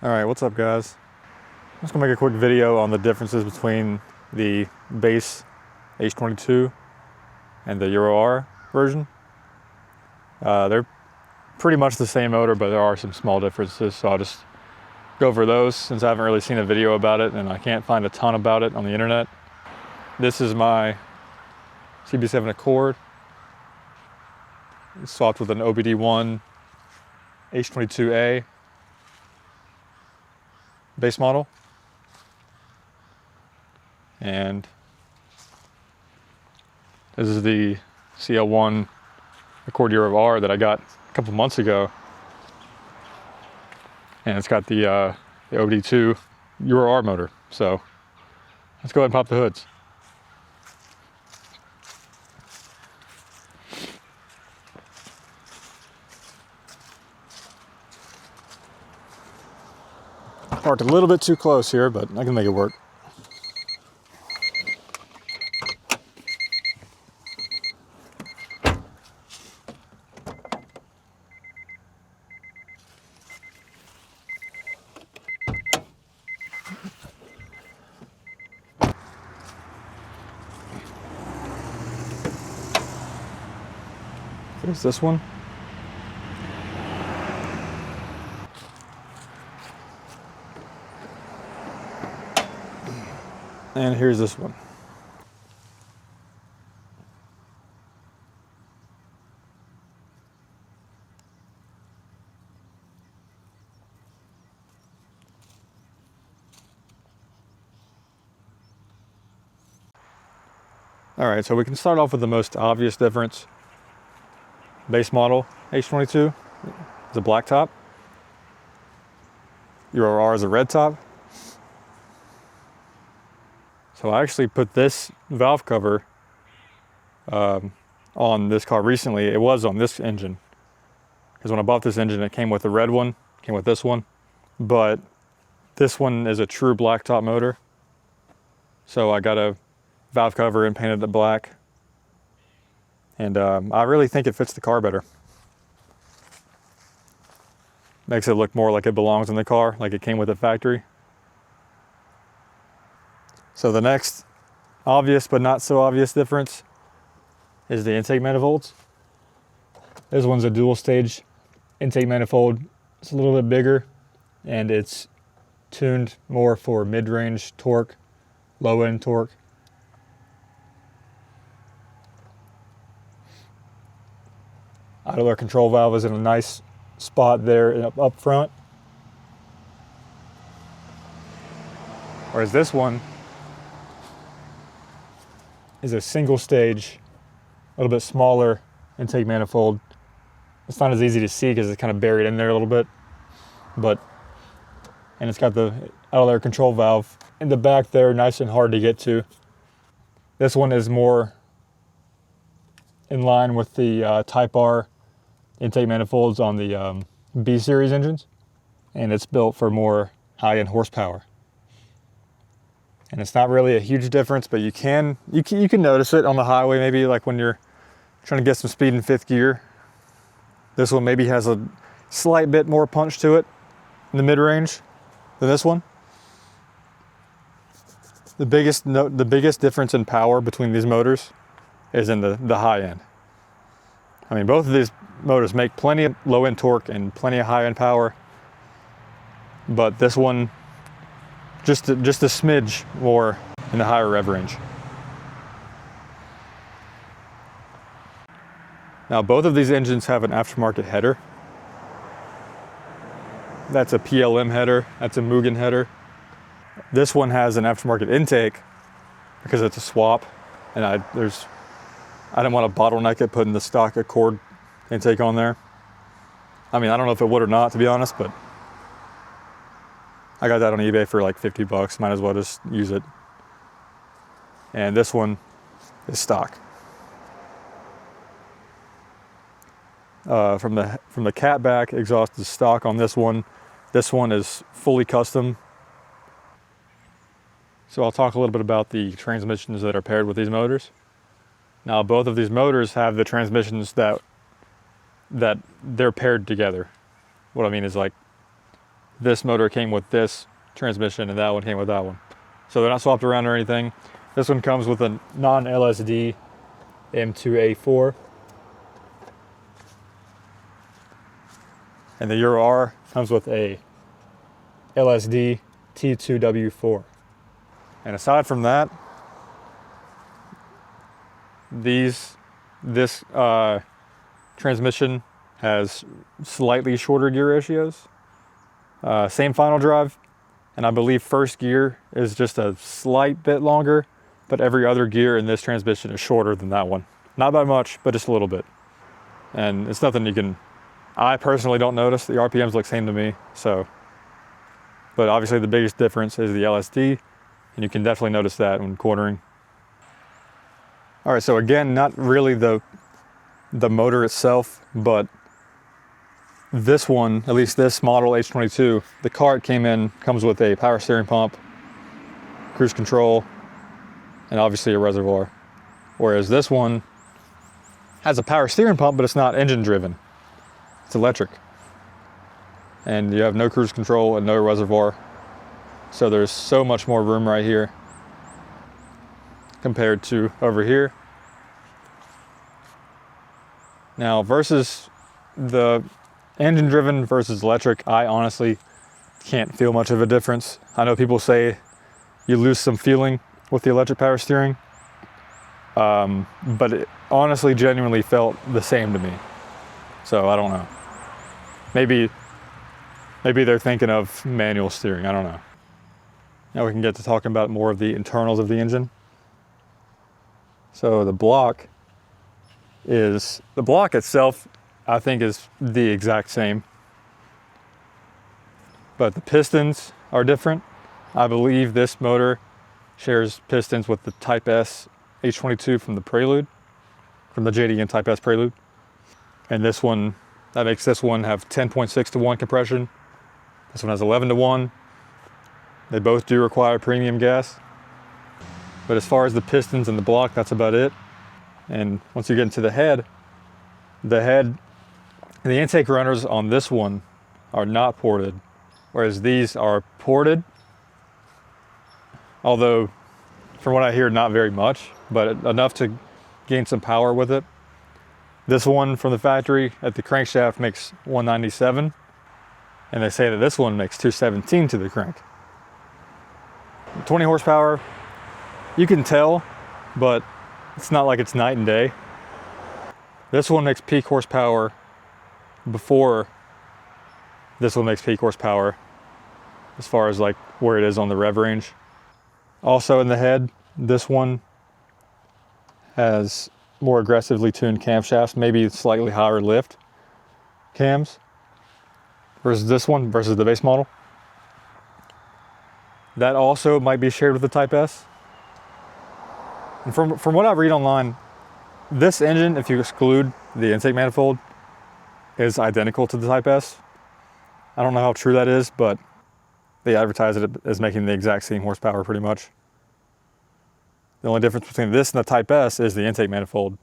All right, what's up guys? I'm just gonna make a quick video on the differences between the base H22 and the Euro R version. They're pretty much the same motor, but there are some small differences, so I'll just go over those since I haven't really seen a video about it and I can't find a ton about it on the internet. This is my CB7 Accord. It's swapped with an OBD1 H22A base model. And this is the CL1 Accord Euro R that I got a couple months ago. And it's got the OBD2 Euro R motor. So let's go ahead and pop the hoods. Parked a little bit too close here, but I can make it work. There's this one. And here's this one. All right, so we can start off with the most obvious difference. Base model H22 is a black top. Euro R is a red top. So I actually put this valve cover on this car recently. It was on this engine, because when I bought this engine, it came with the red one, came with this one, but this one is a true black top motor. So I got a valve cover and painted it black. And I really think it fits the car better. Makes it look more like it belongs in the car, like it came with the factory. So the next obvious but not so obvious difference is the intake manifolds. This one's a dual stage intake manifold. It's a little bit bigger and it's tuned more for mid-range torque, low-end torque. Idler control valve is in a nice spot there up front. Whereas this one is a single stage, a little bit smaller intake manifold. It's not as easy to see because it's kind of buried in there a little bit, and it's got the idler control valve in the back there, nice and hard to get to. This one is more in line with the Type R intake manifolds on the B series engines, and it's built for more high-end horsepower. And it's not really a huge difference, but you can notice it on the highway, maybe like when you're trying to get some speed in fifth gear. This one maybe has a slight bit more punch to it in the mid-range than this one. The biggest difference in power between these motors is in the high end. I mean, both of these motors make plenty of low-end torque and plenty of high-end power, but this one just a smidge more in the higher rev range. Now, both of these engines have an aftermarket header. That's a PLM header, that's a Mugen header. This one has an aftermarket intake because it's a swap, and I didn't want to bottleneck it putting the stock Accord intake on there. I mean, I don't know if it would or not, to be honest, but I got that on eBay for like 50 bucks. Might as well just use it. And this one is stock. From the catback exhaust is stock on this one. This one is fully custom. So I'll talk a little bit about the transmissions that are paired with these motors. Now, both of these motors have the transmissions that they're paired together. What I mean is, like, this motor came with this transmission and that one came with that one. So they're not swapped around or anything. This one comes with a non-LSD M2A4. And the Euro R comes with a LSD T2W4. And aside from that, this transmission has slightly shorter gear ratios. Same final drive, and I believe first gear is just a slight bit longer, but every other gear in this transmission is shorter than that one. Not by much, but just a little bit. And it's nothing you can, I personally don't notice. The RPMs look same to me, so. But obviously the biggest difference is the LSD, and you can definitely notice that when quartering. All right, so again, not really the motor itself, but this one, at least this model H22, the car it came in comes with a power steering pump, cruise control, and obviously a reservoir. Whereas this one has a power steering pump, but it's not engine driven. It's electric. And you have no cruise control and no reservoir. So there's so much more room right here compared to over here. Now versus the engine driven versus electric, I honestly can't feel much of a difference. I know people say you lose some feeling with the electric power steering, but it honestly genuinely felt the same to me. So I don't know. Maybe they're thinking of manual steering, I don't know. Now we can get to talking about more of the internals of the engine. So the block itself, I think, is the exact same. But the pistons are different. I believe this motor shares pistons with the Type S H22 from the Prelude, from the JDM Type S Prelude. And this one, that makes this one have 10.6:1 compression. This one has 11:1. They both do require premium gas. But as far as the pistons and the block, that's about it. And once you get into the head, the intake runners on this one are not ported, whereas these are ported. Although, from what I hear, not very much, but enough to gain some power with it. This one from the factory at the crankshaft makes 197, and they say that this one makes 217 to the crank. 20 horsepower, you can tell, but it's not like it's night and day. This one makes peak horsepower before this one makes peak horsepower, as far as like where it is on the rev range. Also in the head, this one has more aggressively tuned camshafts, maybe slightly higher lift cams, versus this one, versus the base model. That also might be shared with the Type S. And from what I read online, this engine, if you exclude the intake manifold, is identical to the Type S. I don't know how true that is, but they advertise it as making the exact same horsepower pretty much. The only difference between this and the Type S is the intake manifold,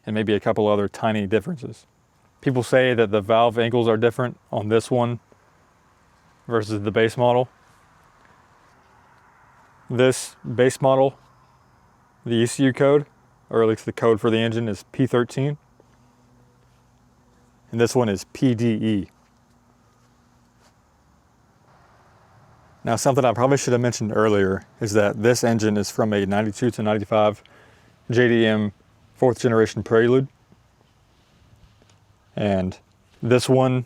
and maybe a couple other tiny differences. People say that the valve angles are different on this one versus the base model. This base model, the ECU code, or at least the code for the engine, is P13. And this one is PDE. Now, something I probably should have mentioned earlier is that this engine is from a 92 to 95 JDM 4th generation Prelude. And this one,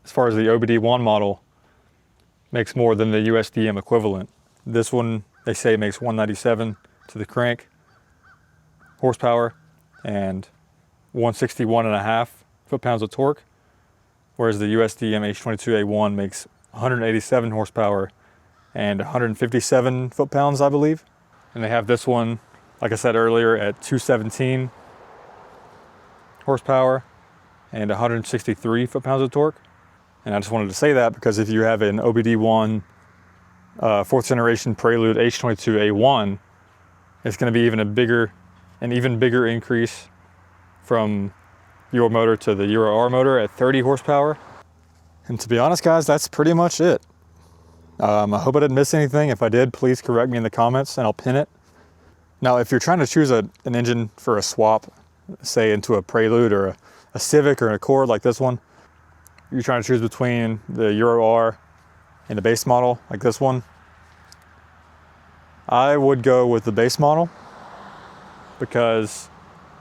as far as the OBD1 model, makes more than the USDM equivalent. This one, they say, makes 197 to the crank horsepower and 161.5 foot-pounds of torque, whereas the USDM H22A1 makes 187 horsepower and 157 foot-pounds, I believe. And they have this one, like I said earlier, at 217 horsepower and 163 foot-pounds of torque. And I just wanted to say that because if you have an OBD1 4th generation Prelude H22A1, it's going to be an even bigger increase from your motor to the Euro R motor at 30 horsepower. And to be honest, guys, that's pretty much it. I hope I didn't miss anything. If I did, please correct me in the comments and I'll pin it. Now, if you're trying to choose an engine for a swap, say into a Prelude or a Civic or an Accord like this one, you're trying to choose between the Euro R and the base model like this one, I would go with the base model because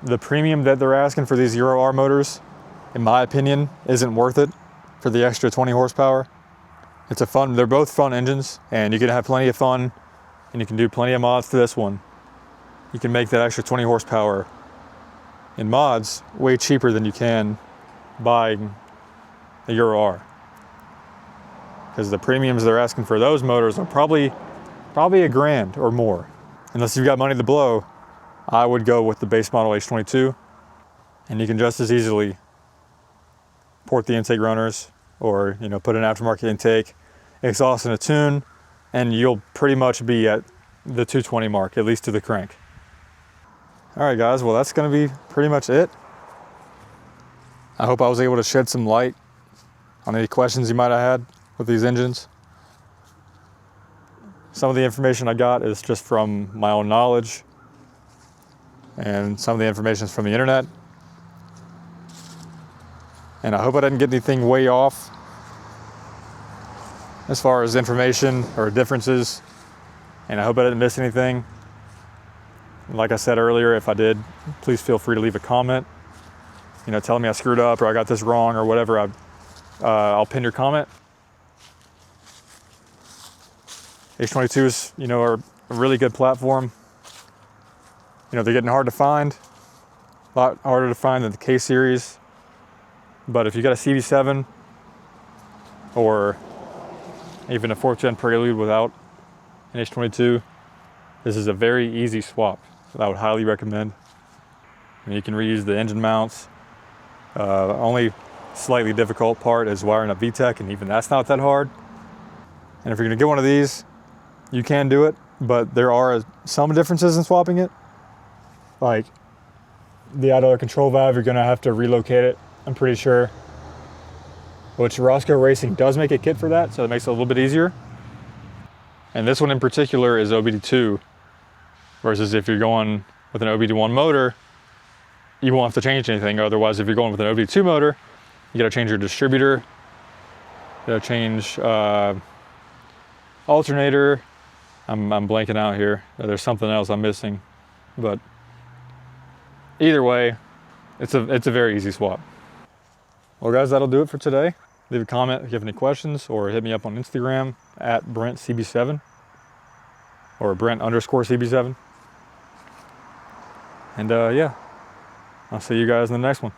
the premium that they're asking for these Euro R motors, in my opinion, isn't worth it for the extra 20 horsepower. They're both fun engines, and you can have plenty of fun and you can do plenty of mods to this one. You can make that extra 20 horsepower in mods way cheaper than you can buying the Euro R. Because the premiums they're asking for those motors are probably $1,000 or more. Unless you've got money to blow, I would go with the base model H22, and you can just as easily port the intake runners or put an aftermarket intake, exhaust and a tune, and you'll pretty much be at the 220 mark, at least to the crank. All right, guys, well, that's going to be pretty much it. I hope I was able to shed some light on any questions you might have had with these engines. Some of the information I got is just from my own knowledge, and some of the information is from the internet. And I hope I didn't get anything way off as far as information or differences, and I hope I didn't miss anything. Like I said earlier, if I did, please feel free to leave a comment, telling me I screwed up or I got this wrong or whatever. I'll pin your comment. H22s, are a really good platform. They're getting hard to find, a lot harder to find than the K series. But if you got a CV7 or even a 4th gen Prelude without an H22, this is a very easy swap that I would highly recommend. You can reuse the engine mounts. Only slightly difficult part is wiring up VTEC, and even that's not that hard. And if you're gonna get one of these, you can do it, but there are some differences in swapping it. Like the idler control valve, you're gonna have to relocate it, I'm pretty sure. Which Roscoe Racing does make a kit for that, so it makes it a little bit easier. And this one in particular is OBD2, versus if you're going with an OBD1 motor, you won't have to change anything. Otherwise, if you're going with an OBD2 motor, you gotta change your distributor, you gotta change alternator. I'm blanking out here. There's something else I'm missing, but either way, it's a very easy swap. Well, guys, that'll do it for today. Leave a comment if you have any questions, or hit me up on Instagram at BrentCB7 or Brent_CB7. And yeah, I'll see you guys in the next one.